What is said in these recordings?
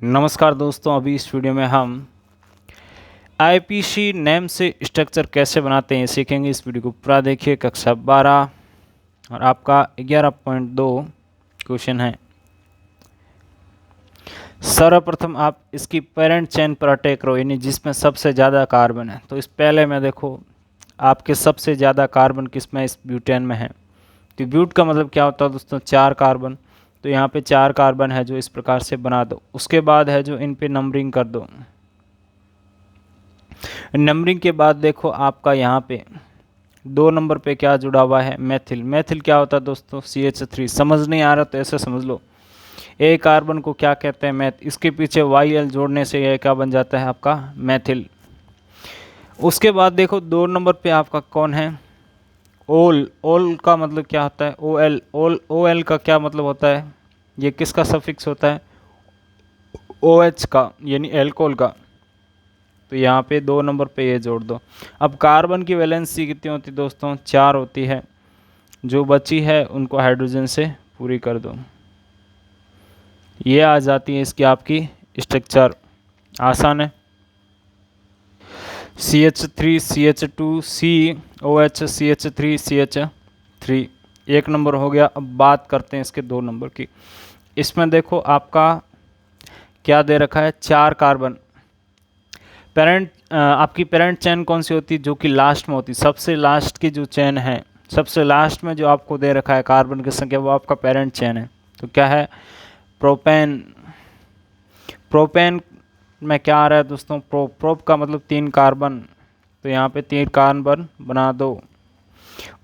नमस्कार दोस्तों, अभी इस वीडियो में हम आईपीसी नेम से स्ट्रक्चर कैसे बनाते हैं सीखेंगे। इस वीडियो को पूरा देखिए। कक्षा 12 और आपका 11.2 क्वेश्चन है। सर्वप्रथम आप इसकी पेरेंट चेन पर अटैक करो, यानी जिसमें सबसे ज़्यादा कार्बन है। तो इस पहले में देखो आपके सबसे ज़्यादा कार्बन किसमें, इस ब्यूटेन में है। तो ब्यूट का मतलब क्या होता है दोस्तों, 4 कार्बन। तो यहाँ पे 4 कार्बन है जो इस प्रकार से बना दो। उसके बाद है जो इन पे नंबरिंग कर दो। नंबरिंग के बाद देखो आपका यहाँ पे 2 नंबर पे क्या जुड़ा हुआ है, मेथिल। मेथिल क्या होता है दोस्तों, CH3। समझ नहीं आ रहा तो ऐसे समझ लो, ए कार्बन को क्या कहते हैं, मैथ। इसके पीछे YL जोड़ने से यह क्या बन जाता है आपका, मेथिल। उसके बाद देखो 2 नंबर पे आपका कौन है, ओल। ओल का मतलब क्या होता है, OL। OL का क्या मतलब होता है, ये किसका सफिक्स होता है, OH का, यानी एल्कोहल का। तो यहाँ पे 2 नंबर पे ये जोड़ दो। अब कार्बन की वैलेंसी कितनी होती है दोस्तों, 4 होती है। जो बची है उनको हाइड्रोजन से पूरी कर दो। ये आ जाती है इसकी आपकी स्ट्रक्चर। आसान है। CH3 CH2 COH CH3 CH3 1 number हो गया। अब बात करते हैं इसके 2 नंबर की। इसमें देखो आपका क्या दे रखा है, 4 कार्बन। आपकी पेरेंट चेन कौन सी होती है, जो कि लास्ट में होती है। सबसे लास्ट की जो चेन है, सबसे लास्ट में जो आपको दे रखा है कार्बन की संख्या, वो आपका पेरेंट चेन है। तो क्या है, प्रोपेन। प्रोपेन में क्या आ रहा है दोस्तों, प्रोप का मतलब 3 कार्बन। तो यहाँ पे 3 कार्बन बना दो।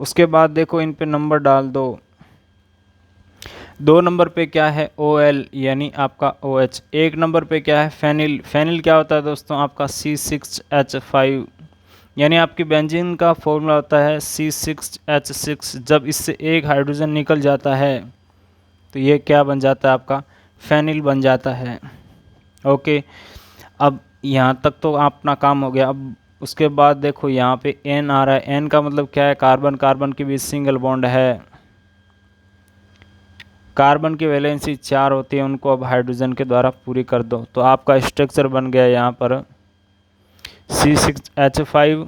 उसके बाद देखो इन पे नंबर डाल दो। 2 नंबर पे क्या है, OL, यानी आपका OH। 1 नंबर पे क्या है, फेनिल। फेनिल क्या होता है दोस्तों, आपका C6H5, यानी आपकी बेंजीन का फॉर्मूला होता है C6H6। जब इससे एक हाइड्रोजन निकल जाता है तो ये क्या बन जाता है आपका, फेनिल बन जाता है। ओके, अब यहाँ तक तो अपना काम हो गया। अब उसके बाद देखो यहाँ पे N आ रहा है। N का मतलब क्या है, कार्बन कार्बन के बीच सिंगल बॉन्ड है। कार्बन की वैलेंसी 4 होती है, उनको अब हाइड्रोजन के द्वारा पूरी कर दो। तो आपका स्ट्रक्चर बन गया यहाँ पर C6H5,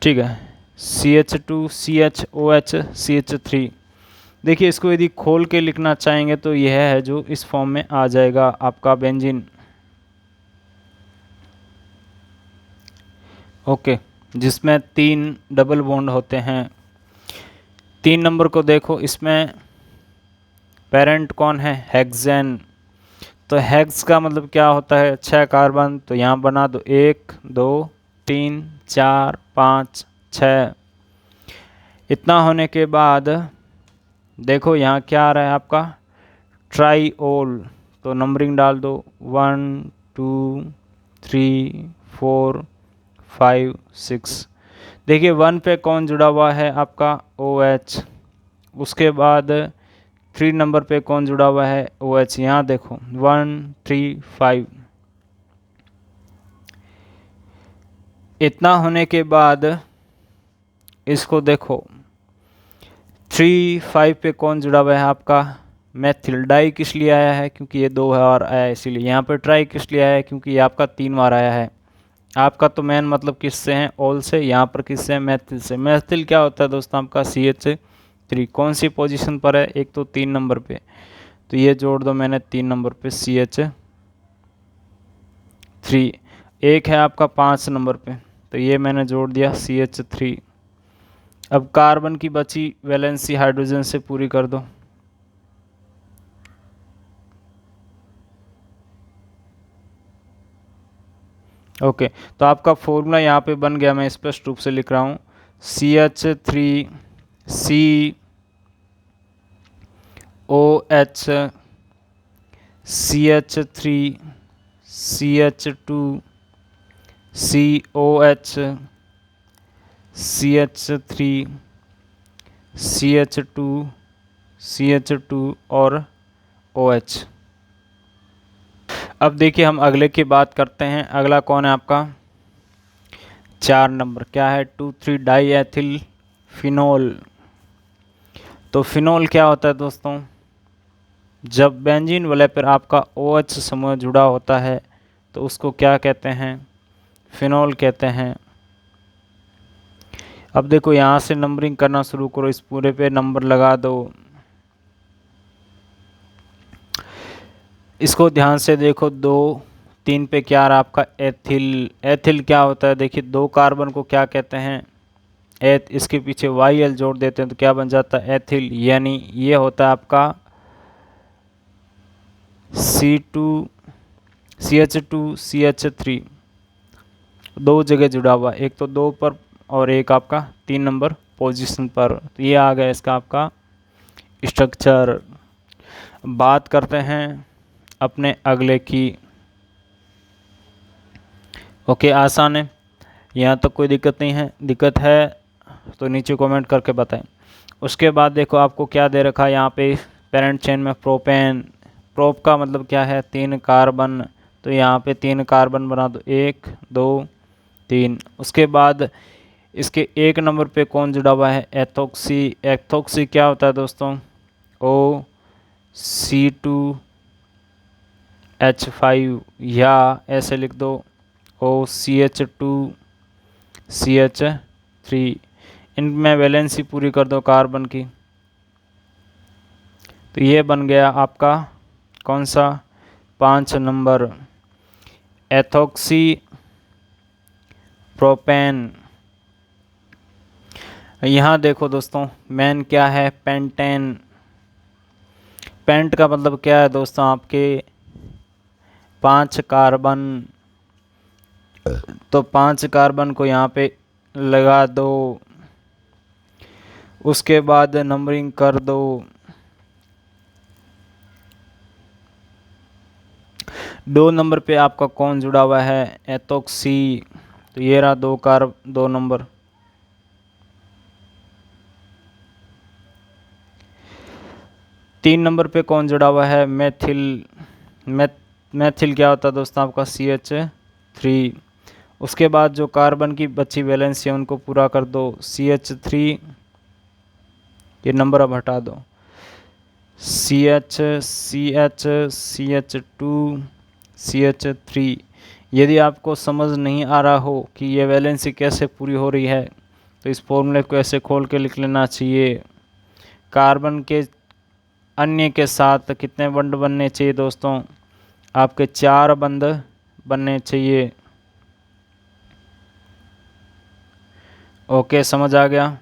ठीक है, CH2 CHOH CH3। देखिए इसको यदि खोल के लिखना चाहेंगे तो यह है जो इस फॉर्म में आ जाएगा आपका बेंजीन। ओके, जिसमें 3 डबल बॉन्ड होते हैं। 3 नंबर को देखो, इसमें पेरेंट कौन है, हेक्सेन। तो हेक्स का मतलब क्या होता है, 6 कार्बन। तो यहाँ बना दो 1 2 3 4 5 6। इतना होने के बाद देखो यहाँ क्या आ रहा है आपका, ट्राईओल। तो नंबरिंग डाल दो 1 2 3 4 5 6। देखिए 1 पे कौन जुड़ा हुआ है आपका, OH। उसके बाद 3 नंबर पे कौन जुड़ा हुआ है, OH। यहाँ देखो 1 3 5। इतना होने के बाद इसको देखो 3 5 पे कौन जुड़ा हुआ है आपका, मेथिल। डाई किस लिए आया है, क्योंकि ये 2 बार आया है इसीलिए। यहाँ पर ट्राई किस लिए आया है, क्योंकि ये आपका 3 बार आया है। आपका तो मेन मतलब किससे है, ऑल से। यहाँ पर किससे है, मेथिल से। मेथिल क्या होता है दोस्तों आपका, CH3। कौन सी पोजीशन पर है, एक तो 3 नंबर पे। तो ये जोड़ दो मैंने 3 नंबर पे CH3। एक है आपका 5 नंबर पे, तो ये मैंने जोड़ दिया CH3। अब कार्बन की बची वैलेंसी हाइड्रोजन से पूरी कर दो। ओके, तो आपका फॉर्मूला यहाँ पे बन गया। मैं स्पष्ट रूप से लिख रहा हूँ, CH3 COH CH3 CH2 COH CH3 CH2 CH2 और OH। अब देखिए हम अगले की बात करते हैं। अगला कौन है आपका, 4 नंबर। क्या है, 2,3 डाई एथिल फिनोल। तो फिनोल क्या होता है दोस्तों, जब बेंजीन वाले पर आपका OH समूह जुड़ा होता है तो उसको क्या कहते हैं? फिनोल कहते हैं। अब देखो यहाँ से नंबरिंग करना शुरू करो, इस पूरे पे नंबर लगा दो। इसको ध्यान से देखो, 2 3 पे क्या आ रहा आपका? एथिल। एथिल क्या होता है? देखिए 2 कार्बन को क्या कहते हैं? एथ, इसके पीछे YL जोड़ देते हैं तो क्या बन जाता है? एथिल। यानी ये होता है आपका CH2CH3, 2 जगह जुड़ा हुआ, एक तो 2 पर और एक आपका 3 नंबर पोजीशन पर। तो ये आ गया इसका आपका स्ट्रक्चर। बात करते हैं अपने अगले की। ओके, आसान है, यहाँ तक कोई दिक्कत नहीं है। दिक्कत है तो नीचे कमेंट करके बताएं। उसके बाद देखो आपको क्या दे रखा है यहाँ पे, पेरेंट चेन में प्रोपेन। प्रोप का मतलब क्या है? 3 कार्बन। तो यहाँ पे 3 कार्बन बना दो, 1 2 3। उसके बाद इसके 1 नंबर पे कौन जुड़ा हुआ है? एथोक्सी। एथोक्सी क्या होता है दोस्तों? OC2H5, या ऐसे लिख दो OCH2CH3। इनमें वैलेंसी पूरी कर दो कार्बन की। तो ये बन गया आपका कौन सा? 5 नंबर, एथोक्सी प्रोपेन। यहाँ देखो दोस्तों, मेन क्या है? पेंटेन। पेंट का मतलब क्या है दोस्तों? आपके 5 कार्बन। तो 5 कार्बन को यहाँ पे लगा दो, उसके बाद नंबरिंग कर दो। दो नंबर पे आपका कौन जुड़ा हुआ है? एथोक्सी। तो ये रहा 2 नंबर। तीन नंबर पे कौन जुड़ा हुआ है? मेथिल। मेथिल क्या होता है दोस्तों? आपका CH3। उसके बाद जो कार्बन की बची वैलेंसी है उनको पूरा कर दो, CH3। ये नंबर अब हटा दो, CH2CH3। यदि आपको समझ नहीं आ रहा हो कि ये वैलेंसी कैसे पूरी हो रही है तो इस फॉर्मूले को ऐसे खोल के लिख लेना चाहिए। कार्बन के अन्य के साथ कितने बंड बनने चाहिए दोस्तों? आपके 4 बंद बनने चाहिए। ओके, समझ आ गया?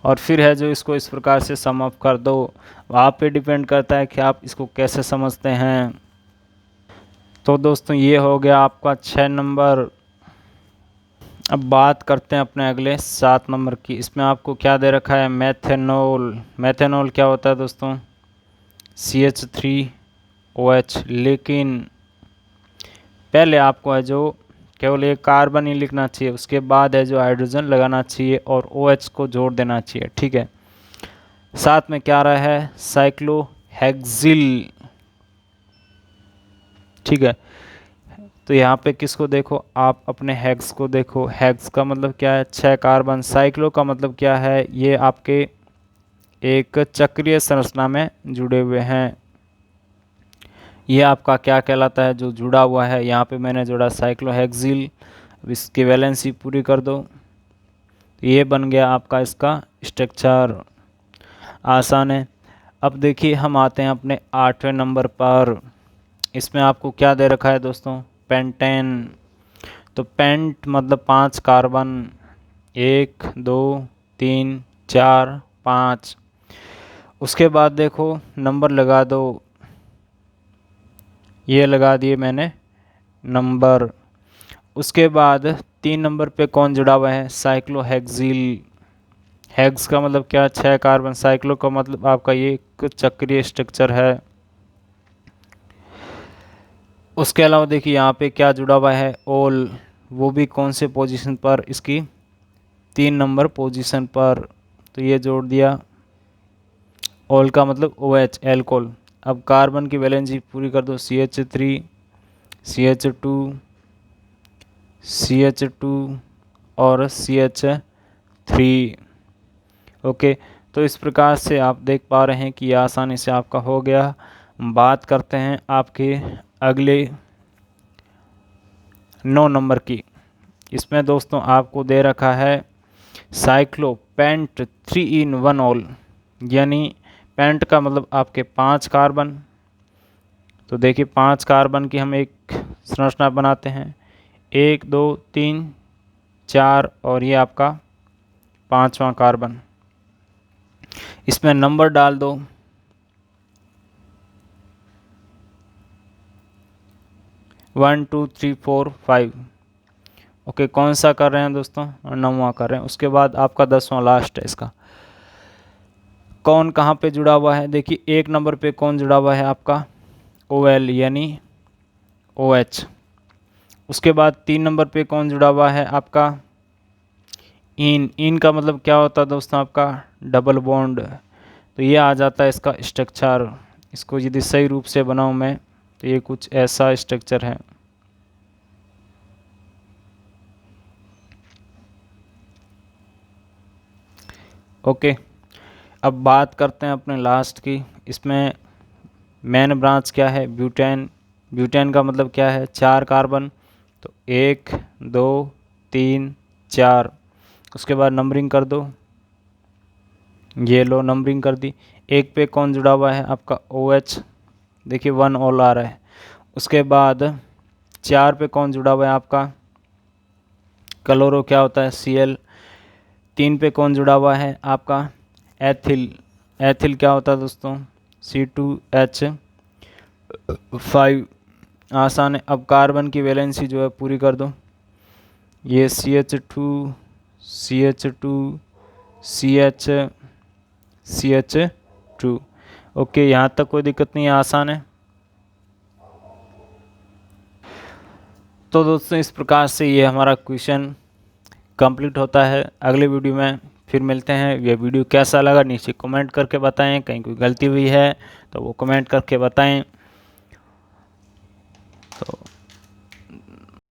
और फिर है जो इसको इस प्रकार से सम अप कर दो। आप पे डिपेंड करता है कि आप इसको कैसे समझते हैं। तो दोस्तों ये हो गया आपका 6 नंबर। अब बात करते हैं अपने अगले 7 नंबर की। इसमें आपको क्या दे रखा है? मेथेनॉल। मेथेनॉल क्या होता है दोस्तों? CH3OH। लेकिन पहले आपको है जो केवल एक कार्बन ही लिखना चाहिए, उसके बाद है जो हाइड्रोजन लगाना चाहिए और OH को जोड़ देना चाहिए, ठीक है। साथ में क्या रहा है? साइक्लोहेक्सिल, ठीक है। तो यहाँ पे किसको देखो? आप अपने हेक्स को देखो। हेक्स का मतलब क्या है? 6 कार्बन। साइक्लो का मतलब क्या है? ये आपके एक चक्रीय संरचना में जुड़े हुए हैं। ये आपका क्या कहलाता है? जो जुड़ा हुआ है। यहाँ पे मैंने जोड़ा साइक्लोहेक्सिल। अब इसकी वैलेंसी पूरी कर दो, तो ये बन गया आपका इसका स्ट्रक्चर। आसान है। अब देखिए हम आते हैं अपने 8वें नंबर पर। इसमें आपको क्या दे रखा है दोस्तों? पेंटेन। तो पेंट मतलब 5 कार्बन, 1 2 3 4 5। उसके बाद देखो नंबर लगा दो, ये लगा दिए मैंने नंबर। उसके बाद 3 नंबर पे कौन जुड़ा हुआ है? साइक्लोहेक्सिल। हेक्स का मतलब क्या? 6 कार्बन। साइक्लो का मतलब आपका ये एक चक्रीय स्ट्रक्चर है। उसके अलावा देखिए यहाँ पे क्या जुड़ा हुआ है? ओल। वो भी कौन से पोजीशन पर? इसकी 3 नंबर पोजीशन पर। तो ये जोड़ दिया। ओल का मतलब OH, एल्कोहल। अब कार्बन की वैलेंसी पूरी कर दो, CH3 CH2 CH2 और CH3। ओके, तो इस प्रकार से आप देख पा रहे हैं कि आसानी से आपका हो गया। बात करते हैं आपके अगले 9 नंबर की। इसमें दोस्तों आपको दे रखा है साइक्लोपेंट 3 in 1 ऑल, यानी पेंट का मतलब आपके 5 कार्बन। तो देखिए 5 कार्बन की हम एक संरचना बनाते हैं, 1 2 3 4 और ये आपका 5वां कार्बन। इसमें नंबर डाल दो, one two three four five. Okay, कौन सा कर रहे हैं दोस्तों? 9वां कर रहे हैं। उसके बाद आपका 10वां लास्ट है। इसका कौन कहाँ पे जुड़ा हुआ है? देखिए 1 नंबर पे कौन जुड़ा हुआ है आपका? OL यानी OH। उसके बाद 3 नंबर पे कौन जुड़ा हुआ है आपका? इन का मतलब क्या होता है दोस्तों? आपका डबल बॉन्ड। तो ये आ जाता है इसका स्ट्रक्चर। इसको यदि सही रूप से बनाऊं मैं तो ये कुछ ऐसा स्ट्रक्चर है। ओके, अब बात करते हैं अपने लास्ट की। इसमें मेन ब्रांच क्या है? ब्यूटेन। ब्यूटेन का मतलब क्या है? 4 कार्बन। तो 1 2 3 4। उसके बाद नंबरिंग कर दो, ये लो नंबरिंग कर दी। 1 पे कौन जुड़ा हुआ है आपका? OH, देखिए 1 ऑल आ रहा है। उसके बाद 4 पे कौन जुड़ा हुआ है आपका? क्लोरो, क्या होता है? Cl। 3 पे कौन जुड़ा हुआ है आपका? एथिल। एथिल क्या होता है दोस्तों? C2H5। आसान है। अब कार्बन की वैलेंसी जो है पूरी कर दो, ये CH2 CH2 CH2। ओके, यहाँ तक कोई दिक्कत नहीं है, आसान है। तो दोस्तों इस प्रकार से ये हमारा क्वेश्चन कंप्लीट होता है। अगले वीडियो में फिर मिलते हैं। ये वीडियो कैसा लगा नीचे कमेंट करके बताएं। कहीं कोई गलती हुई है तो वो कमेंट करके बताएं। तो